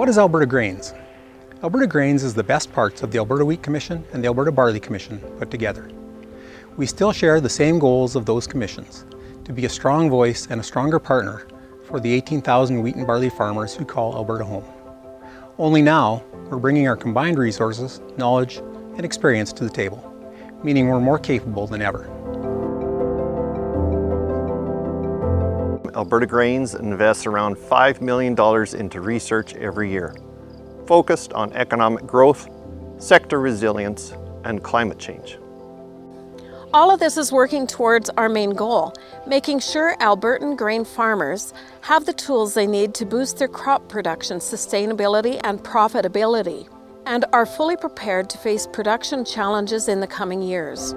What is Alberta Grains? Alberta Grains is the best parts of the Alberta Wheat Commission and the Alberta Barley Commission put together. We still share the same goals of those commissions, to be a strong voice and a stronger partner for the 18,000 wheat and barley farmers who call Alberta home. Only now, we're bringing our combined resources, knowledge, and experience to the table, meaning we're more capable than ever. Alberta Grains invests around $5 million into research every year, focused on economic growth, sector resilience, and climate change. All of this is working towards our main goal, making sure Albertan grain farmers have the tools they need to boost their crop production, sustainability, and profitability, and are fully prepared to face production challenges in the coming years.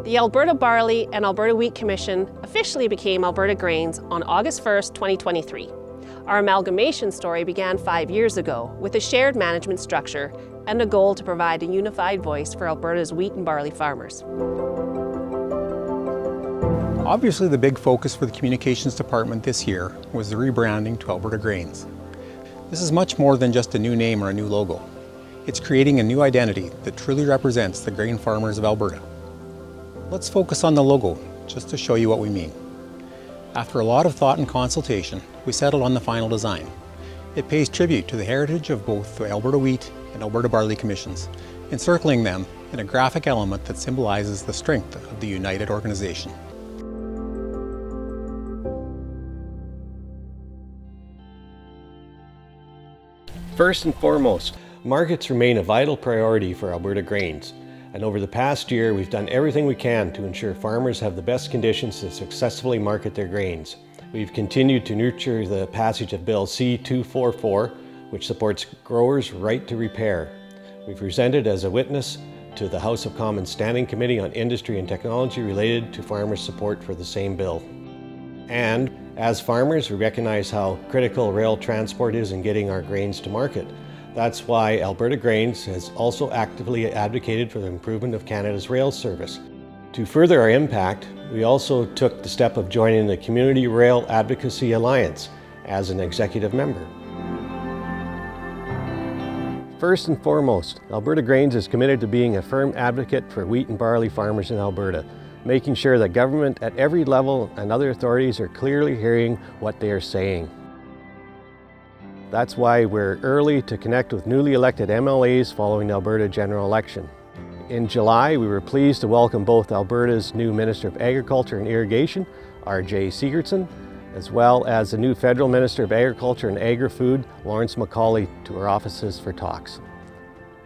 The Alberta Barley and Alberta Wheat Commission officially became Alberta Grains on August 1st, 2023. Our amalgamation story began 5 years ago with a shared management structure and a goal to provide a unified voice for Alberta's wheat and barley farmers. Obviously, the big focus for the communications department this year was the rebranding to Alberta Grains. This is much more than just a new name or a new logo. It's creating a new identity that truly represents the grain farmers of Alberta. Let's focus on the logo, just to show you what we mean. After a lot of thought and consultation, we settled on the final design. It pays tribute to the heritage of both the Alberta Wheat and Alberta Barley Commissions, encircling them in a graphic element that symbolizes the strength of the united organization. First and foremost, markets remain a vital priority for Alberta Grains. And over the past year, we've done everything we can to ensure farmers have the best conditions to successfully market their grains. We've continued to nurture the passage of Bill C-244, which supports growers' right to repair. We've presented as a witness to the House of Commons Standing Committee on Industry and Technology related to farmers' support for the same bill. And as farmers, we recognize how critical rail transport is in getting our grains to market. That's why Alberta Grains has also actively advocated for the improvement of Canada's rail service. To further our impact, we also took the step of joining the Community Rail Advocacy Alliance as an executive member. First and foremost, Alberta Grains is committed to being a firm advocate for wheat and barley farmers in Alberta, making sure that government at every level and other authorities are clearly hearing what they are saying. That's why we're early to connect with newly elected MLAs following the Alberta general election. In July, we were pleased to welcome both Alberta's new Minister of Agriculture and Irrigation, R.J. Sigurdsson, as well as the new Federal Minister of Agriculture and Agri-Food, Lawrence MacAulay, to our offices for talks.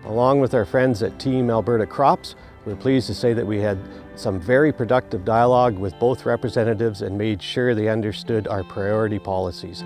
Along with our friends at Team Alberta Crops, we're pleased to say that we had some very productive dialogue with both representatives and made sure they understood our priority policies.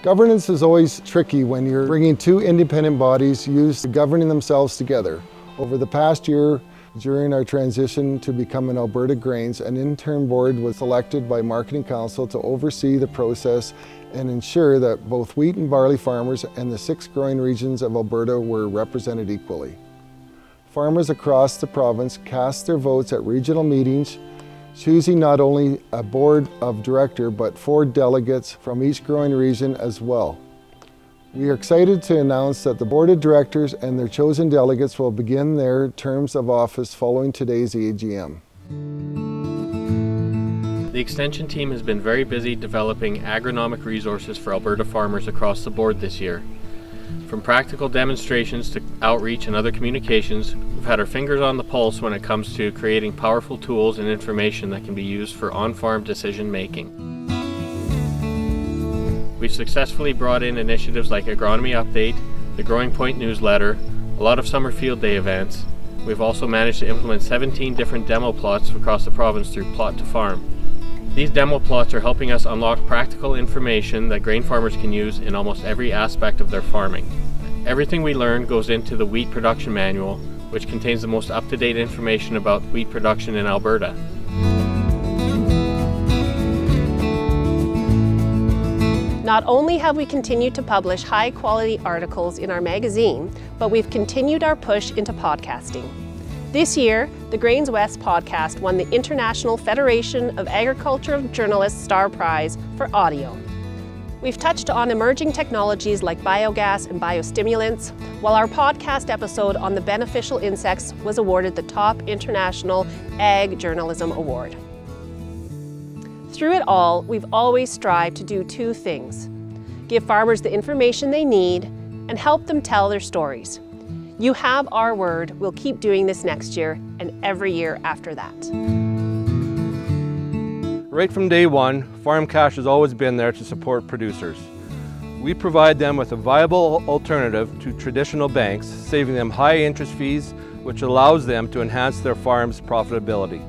Governance is always tricky when you're bringing two independent bodies used to governing themselves together. Over the past year, during our transition to become an Alberta Grains, an interim board was selected by Marketing Council to oversee the process and ensure that both wheat and barley farmers and the 6 growing regions of Alberta were represented equally. Farmers across the province cast their votes at regional meetings, choosing not only a board of directors, but 4 delegates from each growing region as well. We are excited to announce that the board of directors and their chosen delegates will begin their terms of office following today's AGM. The Extension team has been very busy developing agronomic resources for Alberta farmers across the board this year. From practical demonstrations to outreach and other communications, we've had our fingers on the pulse when it comes to creating powerful tools and information that can be used for on-farm decision making. We've successfully brought in initiatives like Agronomy Update, the Growing Point newsletter, a lot of summer field day events. We've also managed to implement 17 different demo plots across the province through Plot to Farm. These demo plots are helping us unlock practical information that grain farmers can use in almost every aspect of their farming. Everything we learn goes into the Wheat Production Manual, which contains the most up-to-date information about wheat production in Alberta. Not only have we continued to publish high-quality articles in our magazine, but we've continued our push into podcasting. This year, the Grains West podcast won the International Federation of Agricultural Journalists Star Prize for audio. We've touched on emerging technologies like biogas and biostimulants, while our podcast episode on the beneficial insects was awarded the top International Ag Journalism Award. Through it all, we've always strived to do two things: give farmers the information they need and help them tell their stories. You have our word, we'll keep doing this next year and every year after that. Right from day one, Farm Cash has always been there to support producers. We provide them with a viable alternative to traditional banks, saving them high interest fees, which allows them to enhance their farm's profitability.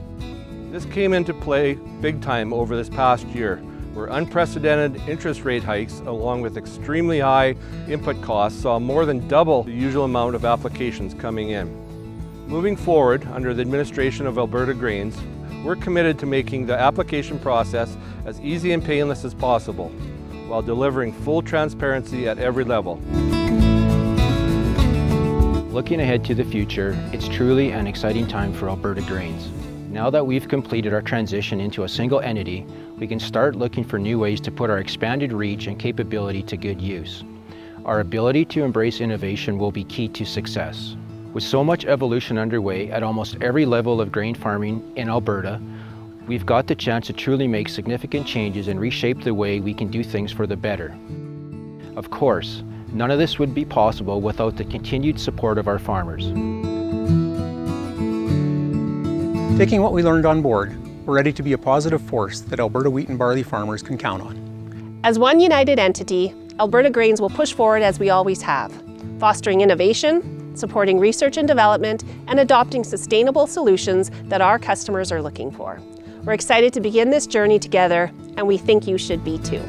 This came into play big time over this past year, where unprecedented interest rate hikes along with extremely high input costs saw more than double the usual amount of applications coming in. Moving forward, under the administration of Alberta Grains, we're committed to making the application process as easy and painless as possible, while delivering full transparency at every level. Looking ahead to the future, it's truly an exciting time for Alberta Grains. Now that we've completed our transition into a single entity, we can start looking for new ways to put our expanded reach and capability to good use. Our ability to embrace innovation will be key to success. With so much evolution underway at almost every level of grain farming in Alberta, we've got the chance to truly make significant changes and reshape the way we can do things for the better. Of course, none of this would be possible without the continued support of our farmers. Taking what we learned on board, we're ready to be a positive force that Alberta wheat and barley farmers can count on. As one united entity, Alberta Grains will push forward as we always have, fostering innovation, supporting research and development, and adopting sustainable solutions that our customers are looking for. We're excited to begin this journey together, and we think you should be too.